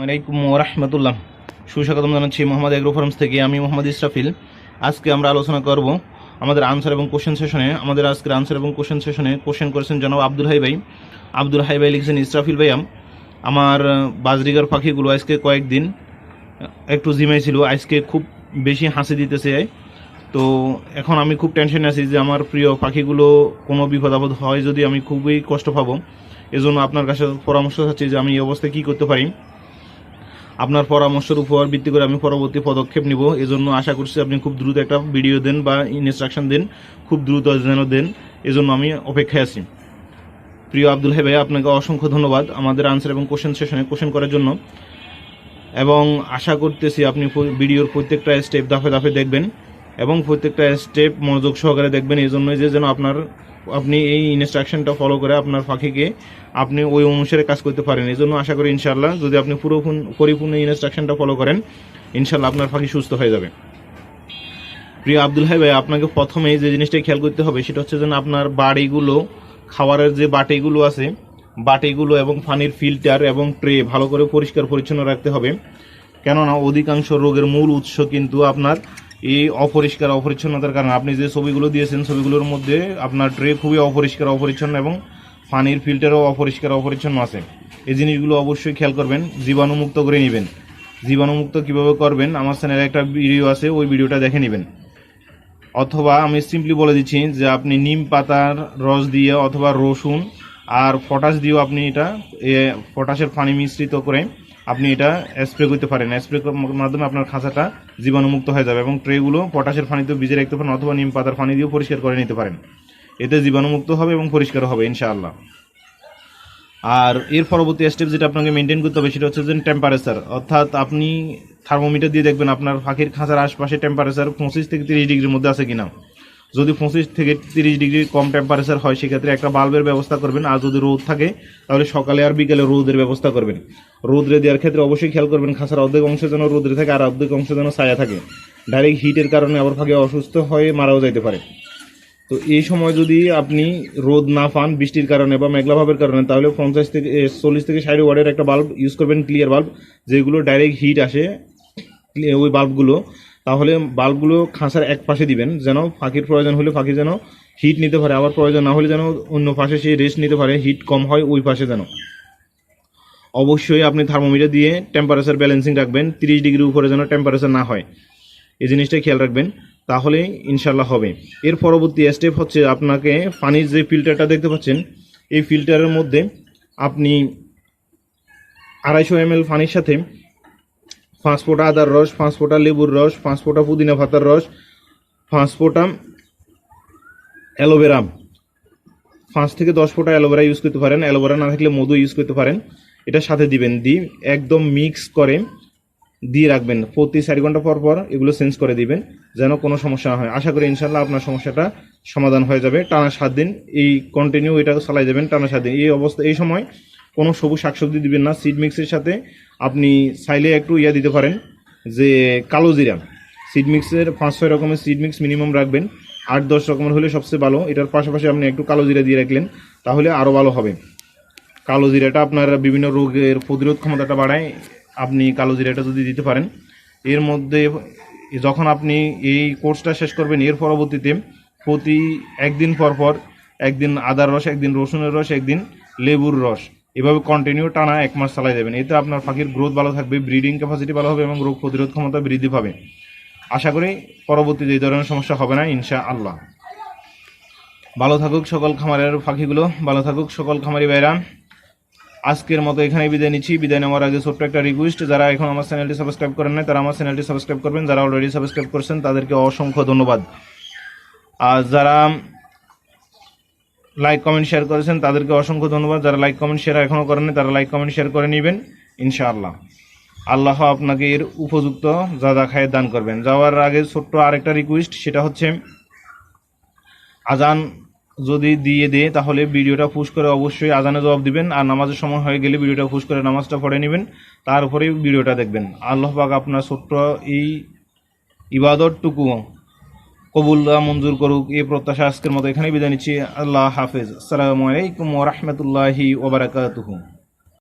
আলাইকুম রাহমাতুল্লাহ। সুস্বাগতম জানাচ্ছি মোহাম্মদ এগ্রো ফার্মস থেকে। আমি মোহাম্মদ ইসরাফিল। আজকে আমরা আলোচনা করব আমাদের আনসার এবং কোশ্চেন সেশনে। আমাদের আজকের আনসার এবং কোশ্চেন সেশনে কোশ্চেন করেছেন জনাব আব্দুল হাই ভাই। আব্দুল হাই ভাই লিখেছেন, ইসরাফিল ভাই, আমার বাজরিগার পাখিগুলো আজকে কয়েকদিন একটু জিমাই ছিল, আজকে খুব বেশি হাসি দিতেছে। তো এখন আমি খুব টেনশনে আছি যে আমার প্রিয় পাখিগুলো কোনো বিপদ আপদ হয় যদি আমি খুবই কষ্ট পাবো। এজন্য আপনার কাছে পরামর্শ চাচ্ছি যে আমি এই অবস্থায় কী করতে পারি। আপনার পরামর্শের উপর ভিত্তি করে আমি পরবর্তী পদক্ষেপ নিব। এজন্য আশা করছি আপনি খুব দ্রুত একটা ভিডিও দেন বা ইনস্ট্রাকশন দেন, খুব দ্রুত যেন দেন। এজন্য আমি অপেক্ষায় আছি। প্রিয় আব্দুল হাই ভাই, আপনাকে অসংখ্য ধন্যবাদ আমাদের আনসার এবং কোশ্চেন সেশনে কোশ্চেন করার জন্য, এবং আশা করতেছি আপনি ভিডিওর প্রত্যেকটা স্টেপ দাফে দাফে দেখবেন এবং প্রত্যেকটা স্টেপ মনোযোগ সহকারে দেখবেন। এই জন্যই যে যেন আপনি এই ইনস্ট্রাকশনটা ফলো করে আপনার পাখিকে আপনি ওই অনুসারে কাজ করতে পারেন। এই জন্য আশা করি ইনশাআল্লাহ যদি আপনি পরিপূর্ণ ইনস্ট্রাকশনটা ফলো করেন, ইনশাআল্লাহ আপনার পাখি সুস্থ হয়ে যাবে। প্রিয় আব্দুল হাই ভাই, আপনাকে প্রথমেই যে জিনিসটা খেয়াল করতে হবে সেটা হচ্ছে যেন আপনার বাড়িগুলো, খাবারের যে বাটিগুলো আছে, বাটিগুলো এবং পানির ফিল্টার এবং ট্রে ভালো করে পরিষ্কার পরিচ্ছন্ন রাখতে হবে। কেননা অধিকাংশ রোগের মূল উৎস কিন্তু আপনার এই অপরিচ্ছন্নতার কারণে। আপনি যে ছবিগুলো দিয়েছেন ছবিগুলোর মধ্যে আপনার ট্রে খুবই অপরিচ্ছন্ন এবং পানির ফিল্টারও অপরিচ্ছন্ন আছে। এই জিনিসগুলো অবশ্যই খেয়াল করবেন, জীবাণুমুক্ত করে নেবেন। জীবাণুমুক্ত কিভাবে করবেন আমার চ্যানেলে একটা ভিডিও আছে, ওই ভিডিওটা দেখে নেবেন। অথবা আমি সিম্পলি বলে দিচ্ছি যে আপনি নিম পাতার রস দিয়ে অথবা রসুন আর পটাশ দিয়েও আপনি এটা পটাশের পানি মিশ্রিত করে আপনি এটা স্প্রে করতে পারেন। স্প্রে মাধ্যমে আপনার খাঁচাটা জীবাণুমুক্ত হয়ে যাবে এবং ট্রেগুলো পটাশের পানিতেও ভিজে রাখতে পারেন অথবা নিম পাতার পানি দিয়েও পরিষ্কার করে নিতে পারেন। এতে জীবাণুমুক্ত হবে এবং পরিষ্কার হবে ইনশাআল্লাহ। আর এর পরবর্তী স্টেপ যেটা আপনাকে মেনটেন করতে হবে সেটা হচ্ছে যে টেম্পারেচার, অর্থাৎ আপনি থার্মোমিটার দিয়ে দেখবেন আপনার পাখির খাঁচার আশপাশে টেম্পারেচার 25 থেকে 30 ডিগ্রির মধ্যে আছে কিনা। যদি 25 থেকে 30 ডিগ্রি কম টেম্পারেচার হয় সেক্ষেত্রে একটা বাল্বের ব্যবস্থা করবেন। আর যদি রোদ থাকে তাহলে সকালে আর বিকেলে রোদের ব্যবস্থা করবেন। রোদরে দেওয়ার ক্ষেত্রে অবশ্যই খেয়াল করবেন খাঁচার অর্ধেক অংশ যেন রোদরে থাকে আর অর্ধেক অংশ যেন ছায়া থাকে। ডাইরেক্ট হিটের কারণে আবার পাখি অসুস্থ হয়ে মারাও যাইতে পারে। তো এই সময় যদি আপনি রোদ না পান বৃষ্টির কারণে বা মেঘলাভাবের কারণে, তাহলে 40 থেকে 60 ওয়াটের একটা বাল্ব ইউজ করবেন, ক্লিয়ার বাল্ব, যেগুলো ডাইরেক্ট হিট আসে ওই বাল্বগুলো। তাহলে বাল্বগুলো খাঁচার এক পাশে দিবেন যেন পাখির প্রয়োজন হলে পাখি যেন হিট নিতে পারে, আবার প্রয়োজন না হলে যেন অন্য পাশে সে রেস্ট নিতে পারে, হিট কম হয় ওই পাশে যেন। অবশ্যই আপনি থার্মোমিটার দিয়ে টেম্পারেচার ব্যালেন্সিং রাখবেন, 30 ডিগ্রির উপরে যেন টেম্পারেচার না হয়, এই জিনিসটা খেয়াল রাখবেন, তাহলে ইনশাল্লাহ হবে। এর পরবর্তী স্টেপ হচ্ছে আপনাকে পানির যে ফিল্টারটা দেখতে পাচ্ছেন, এই ফিল্টারের মধ্যে আপনি 250 ml পানির সাথে 5 ফোঁটা আদার রস, 5 ফোঁটা লেবুর রস, 5 ফোঁটা পুদিনা পাতার রস, 5 ফোঁটা অ্যালোভেরা, 5 থেকে 10 ফোঁটা অ্যালোভেরা ইউজ করতে পারেন। অ্যালোভেরা না থাকলে মধু ইউজ করতে পারেন। এটা সাথে দিবেন, দিয়ে একদম মিক্স করে দিয়ে রাখবেন। প্রতি 4 ঘন্টা পর পর এগুলো চেঞ্জ করে দিবেন যেন কোনো সমস্যা না হয়। আশা করি ইনশাল্লাহ আপনার সমস্যাটা সমাধান হয়ে যাবে। টানা 7 দিন এই কন্টিনিউ এটা চালাই যাবেন, টানা 7 দিন। এই সময় কোনো সবুজ শাকসবজি দিবেন না। সিড মিক্সের সাথে আপনি চাইলে একটু দিতে পারেন যে কালো জিরা। সিড মিক্সের 5-6 রকমের সিড মিক্স মিনিমাম রাখবেন, 8-10 রকমের হলে সবচেয়ে ভালো। এটার পাশাপাশি আপনি একটু কালো জিরা দিয়ে রাখলেন তাহলে আরও ভালো হবে। কালো জিরাটা আপনার বিভিন্ন রোগের প্রতিরোধ ক্ষমতাটা বাড়ায়। আপনি কালো জিরাটা যদি দিতে পারেন, এর মধ্যে যখন আপনি এই কোর্সটা শেষ করবেন এর পরবর্তীতে প্রতি 1 দিন পর পর একদিন আদার রস, একদিন রসুনের রস, একদিন লেবুর রস, এভাবে কন্টিনিউ টানা 1 মাস চালাই যাবেন। এতে আপনার পাখির গ্রোথ ভালো থাকবে, ব্রিডিং ক্যাপাসিটি ভালো হবে এবং রোগ প্রতিরোধ ক্ষমতা বৃদ্ধি পাবে। আশা করি পরবর্তীতে এই ধরনের সমস্যা হবে না ইনশাআল্লাহ। ভালো থাকুক সকল খামারের পাখিগুলো, ভালো থাকুক সকল খামারি ভাইরা। আজকের মতো এখানে বিদায় নিচ্ছি। বিদায় নেওয়ার আগে ছোট্ট একটা রিকোয়েস্ট, যারা এখন আমার চ্যানেলটি সাবস্ক্রাইব করেন নাই তারা আমার চ্যানেলটি সাবস্ক্রাইব করবেন। যারা অলরেডি সাবস্ক্রাইব করেছেন তাদেরকে অসংখ্য ধন্যবাদ। আর যারা লাইক কমেন্ট শেয়ার করেছেন তাদেরকে অসংখ্য ধন্যবাদ। যারা লাইক কমেন্ট শেয়ার এখনও করেননি তারা লাইক কমেন্ট শেয়ার করে নেবেন ইনশাআল্লাহ। আল্লাহ আপনাকে এর উপযুক্ত যা খায় দান করবেন। যাওয়ার আগে ছোট্ট আরেকটা রিকোয়েস্ট, সেটা হচ্ছে আজান যদি দিয়ে দেয় তাহলে ভিডিওটা পুশ করে অবশ্যই আজানে জবাব দিবেন। আর নামাজের সময় হয়ে গেলে ভিডিওটা পুশ করে নামাজটা পড়ে নেবেন, তারপরেই ভিডিওটা দেখবেন। আল্লাহ পাক আপনার ছোট্ট এই ইবাদতটুকু কবুল মঞ্জুর করুক, এই প্রত্যাশা আজকের মতো এখানেই বিদায় নিচ্ছি। আল্লাহ হাফেজ। আসসালামু আলাইকুম ওয়া রাহমাতুল্লাহি ওয়া বারাকাতুহু।